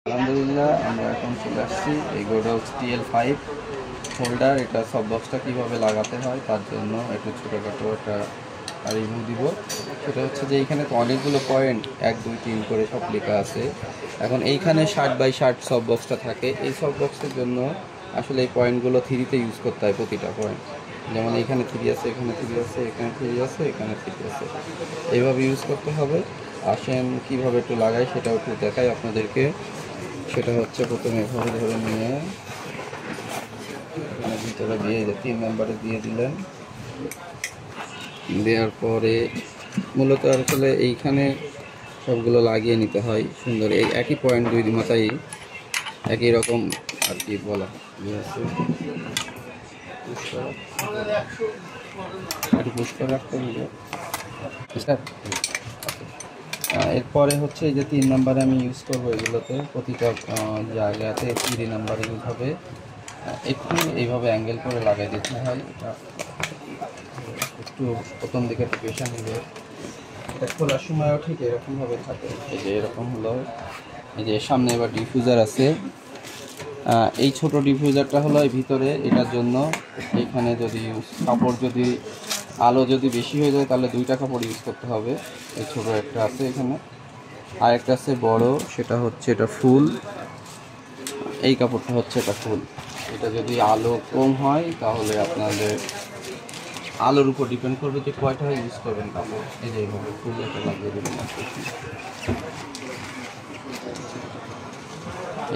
আলহামদুলিল্লাহ, আমরা এখন চলে আসছি এই গোডাউক্স TL5 হোল্ডার। এটা সব বক্সটা কীভাবে লাগাতে হয় তার জন্য একটু ছোটোখাটো একটা রিভিউ দিব। সেটা হচ্ছে যে এইখানে তো অনেকগুলো পয়েন্ট 1 2 3 করে সব লেখা আছে। এখন এইখানে 60x60 সব বক্সটা থাকে। এই সব বক্সের জন্য আসলে এই পয়েন্টগুলো 3তে ইউজ করতে হয়, প্রতিটা পয়েন্ট। যেমন এইখানে 3 আছে, এখানে 3 আছে, এখানে 3 আছে, এখানে 3 আছে, এইভাবে ইউজ করতে হবে। আসেন কীভাবে একটু লাগাই সেটাও একটু দেখাই আপনাদেরকে। সেটা হচ্ছে প্রথমে এভাবে ধরে নিয়ে এখানে ভিতরে দিয়ে 3 নাম্বারে দিয়ে দিলেন। দেওয়ার পরে মূলত আসলে এইখানে সবগুলো লাগিয়ে নিতে হয় সুন্দর। এই একই পয়েন্ট দুই মাথায় একই রকম আর কি বলা আছে। একটু পুষ্কর রাখতে হবে। এরপরে হচ্ছে এই যে 3 নাম্বারে আমি ইউজ করবো, এগুলোতে প্রতিটা জায়গাতে 3 নাম্বার ইউজ হবে। একটু এইভাবে অ্যাঙ্গেল করে লাগাই দিতে হয়। এটা একটু প্রথম দিকে একটু প্রেশার নিবে। এটা খোলার সময়ও ঠিক এরকমভাবে থাকে। এই যে এরকম হলো। এই যে সামনে এবার ডিফিউজার আছে। এই ছোট ডিফিউজারটা হলো এই ভিতরে, এটার জন্য এইখানে যদি কাপড় যদি আলো যদি বেশি হয়ে যায় তাহলে 2টা কাপড় ইউজ করতে হবে। এই ছোটো একটা আছে এখানে, আর একটা আছে বড়, সেটা হচ্ছে এটা ফুল। এই কাপড়টা হচ্ছে এটা ফুল। এটা যদি আলো কম হয় তাহলে আপনাদের আলোর উপর ডিপেন্ড করবে যে কয়টা ইউজ করবেন কাপড়। এই যে এইভাবে ফুল একটা লাগিয়ে দেবেন,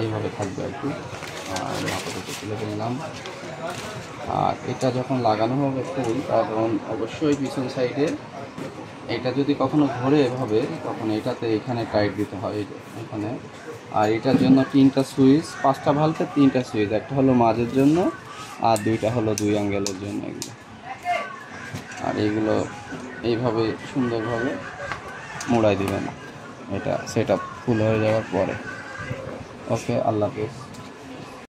এইভাবে থাকবে আর কি। আর আপাতত তুলে ফেললাম। আর এটা যখন লাগানো হবে ফুল, তখন অবশ্যই পিছন সাইডে এটা যদি কখনো ঘোরে এভাবে, তখন এটাতে এখানে টাইট দিতে হয় এখানে। আর এটার জন্য 3টা সুইচ, 5টা ভালভে 3টা সুইচ, একটা হলো মাঝের জন্য আর 2টা হলো 2 অ্যাঙ্গেলের জন্য এগুলো। আর এইগুলো এইভাবে সুন্দরভাবে মোড়াই দিবেন এটা সেট আপ ফুল হয়ে যাওয়ার পরে। ওকে, আল্লাহ হাফেজ।